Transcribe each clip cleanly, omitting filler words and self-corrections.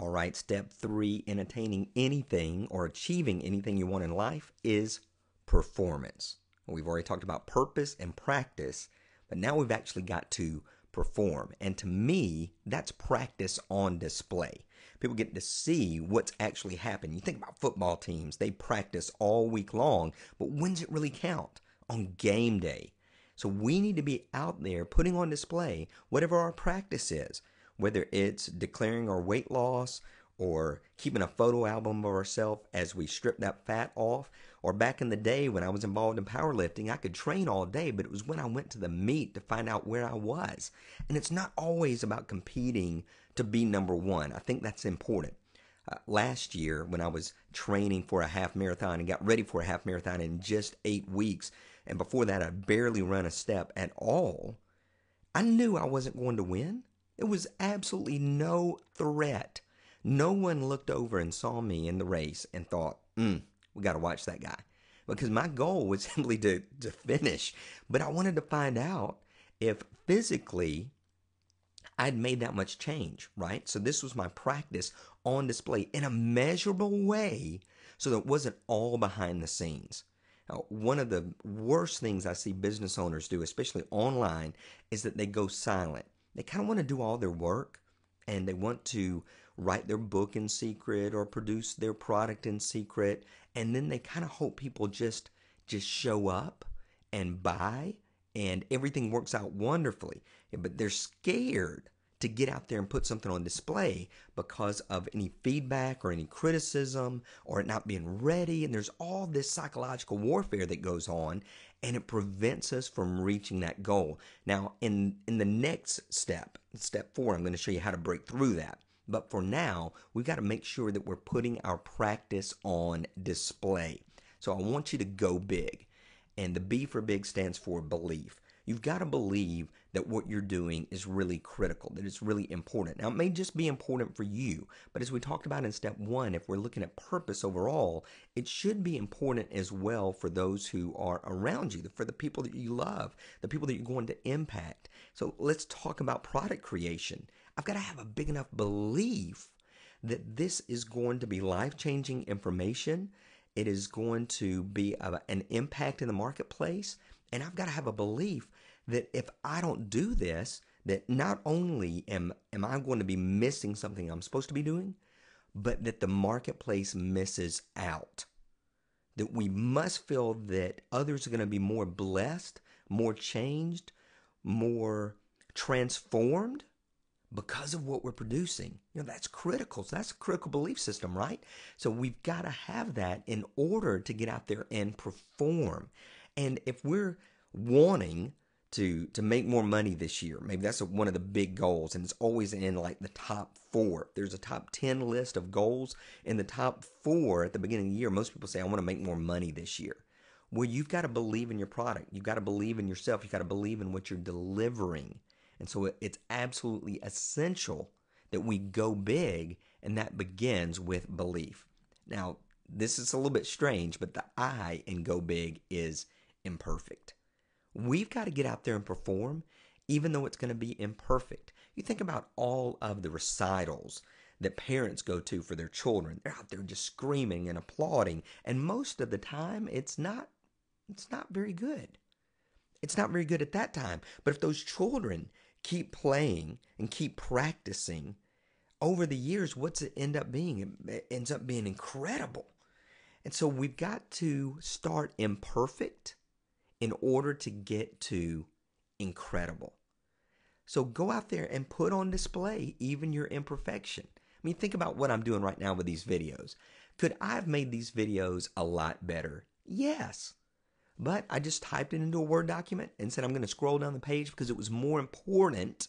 All right, step three in attaining anything or achieving anything you want in life is performance. We've already talked about purpose and practice, but now we've actually got to perform. And to me, that's practice on display. People get to see what's actually happened. You think about football teams, they practice all week long, but when's it really count? On game day. So we need to be out there putting on display whatever our practice is, whether it's declaring our weight loss or keeping a photo album of ourselves as we strip that fat off. Or back in the day when I was involved in powerlifting, I could train all day, but it was when I went to the meet to find out where I was. And it's not always about competing to be number one. I think that's important. Last year, when I was training for a half marathon and got ready for a half marathon in just 8 weeks, and before that I'd barely run a step at all, I knew I wasn't going to win. There was absolutely no threat. No one looked over and saw me in the race and thought, we got to watch that guy. Because my goal was simply to finish. But I wanted to find out if physically I'd made that much change, right? So this was my practice on display in a measurable way so that it wasn't all behind the scenes. Now, one of the worst things I see business owners do, especially online, is that they go silent. They kind of want to do all their work and they want to write their book in secret or produce their product in secret. And then they kind of hope people just show up and buy and everything works out wonderfully. But they're scared to get out there and put something on display because of any feedback or any criticism or it not being ready. And there's all this psychological warfare that goes on and it prevents us from reaching that goal. Now, in the next step, step 4, I'm going to show you how to break through that. But for now, we've got to make sure that we're putting our practice on display. So I want you to go big. And the B for big stands for belief. You've got to believe that what you're doing is really critical, that it's really important. Now, it may just be important for you, but as we talked about in step 1, if we're looking at purpose overall, it should be important as well for those who are around you, for the people that you love, the people that you're going to impact. So let's talk about product creation. I've got to have a big enough belief that this is going to be life-changing information. It is going to be an impact in the marketplace. And I've got to have a belief that if I don't do this, that not only am I going to be missing something I'm supposed to be doing, but that the marketplace misses out. That we must feel that others are going to be more blessed, more changed, more transformed because of what we're producing. That's critical. So that's a critical belief system, right? So we've got to have that in order to get out there and perform. And if we're wanting to make more money this year, maybe that's one of the big goals, and it's always in like the top 4. There's a top 10 list of goals. In the top 4 at the beginning of the year, most people say, I want to make more money this year. Well, you've got to believe in your product. You've got to believe in yourself. You've got to believe in what you're delivering. And so it's absolutely essential that we go big, and that begins with belief. Now, this is a little bit strange, but the I in go big is imperfect. We've got to get out there and perform, even though it's going to be imperfect. You think about all of the recitals that parents go to for their children. They're out there just screaming and applauding, and most of the time, it's not very good. It's not very good at that time. But if those children keep playing and keep practicing, over the years, what's it end up being? It ends up being incredible. And so we've got to start imperfect in order to get to incredible. So go out there and put on display even your imperfection. I mean, think about what I'm doing right now with these videos. Could I have made these videos a lot better? Yes. But I just typed it into a Word document and said I'm going to scroll down the page because it was more important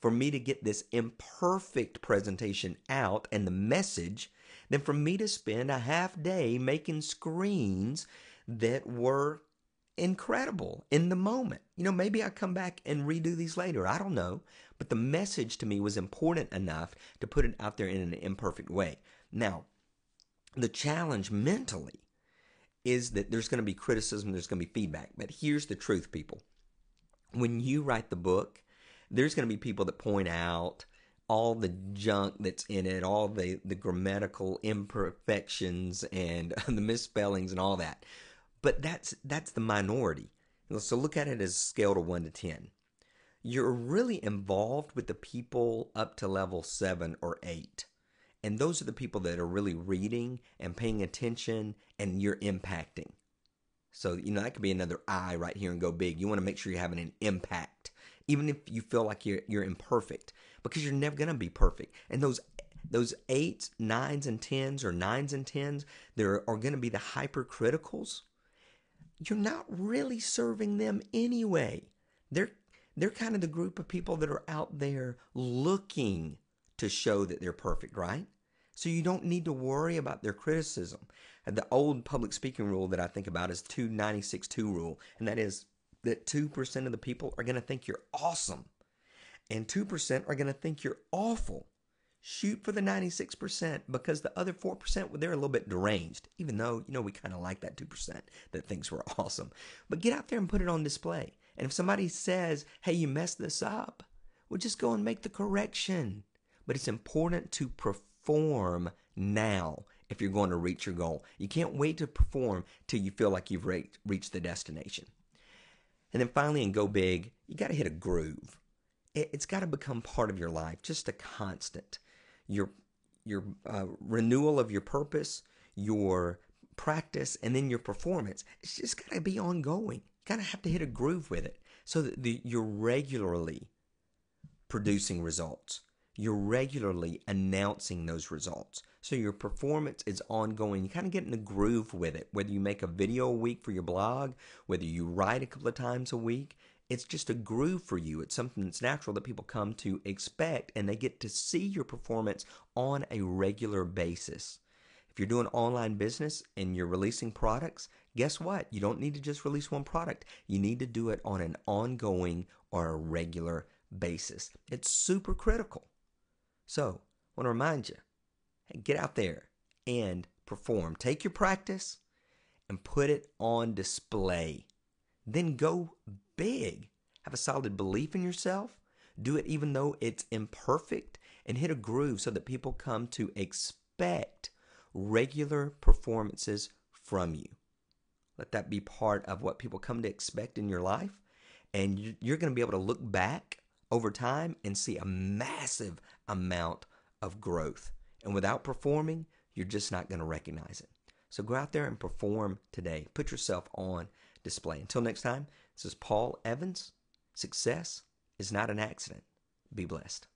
for me to get this imperfect presentation out and the message than for me to spend a half day making screens that were incredible in the moment. Maybe I come back and redo these later. I don't know. But the message to me was important enough to put it out there in an imperfect way. Now, the challenge mentally is that there's going to be criticism, there's going to be feedback. But here's the truth, people. When you write the book, there's going to be people that point out all the junk that's in it, all the grammatical imperfections and the misspellings and all that. But that's the minority. So look at it as a scale to 1 to 10. You're really involved with the people up to level 7 or 8. And those are the people that are really reading and paying attention, and you're impacting. So, that could be another I right here and go big. You want to make sure you're having an impact, even if you feel like you're imperfect, because you're never going to be perfect. And those 8s, 9s, and 10s, or 9s and 10s, there are going to be the hypercriticals. You're not really serving them anyway. They're kind of the group of people that are out there looking to show that they're perfect, right? So you don't need to worry about their criticism. And the old public speaking rule that I think about is 296-2 rule, and that is that 2% of the people are going to think you're awesome, and 2% are going to think you're awful. Shoot for the 96%, because the other 4%, they're a little bit deranged, even though, we kind of like that 2% that thinks we're awesome. But get out there and put it on display. And if somebody says, hey, you messed this up, well, just go and make the correction. But it's important to perform now if you're going to reach your goal. You can't wait to perform till you feel like you've reached the destination. And then finally, in Go Big, you got to hit a groove. It's got to become part of your life, just a constant. Your renewal of your purpose, your practice, and then your performance. It's just got to be ongoing. You got to have to hit a groove with it so that you're regularly producing results. You're regularly announcing those results. So your performance is ongoing. You kind of get in a groove with it. Whether you make a video a week for your blog, whether you write a couple of times a week, it's just a groove for you. It's something that's natural that people come to expect, and they get to see your performance on a regular basis. If you're doing online business and you're releasing products, guess what? You don't need to just release one product. You need to do it on an ongoing or a regular basis. It's super critical. So, I want to remind you, hey, get out there and perform. Take your practice and put it on display. Then go big. Have a solid belief in yourself. Do it even though it's imperfect, and hit a groove so that people come to expect regular performances from you. Let that be part of what people come to expect in your life, and you're going to be able to look back over time and see a massive amount of growth. And without performing, you're just not going to recognize it. So go out there and perform today. Put yourself on display. Until next time, this is Paul Evans. Success is not an accident. Be blessed.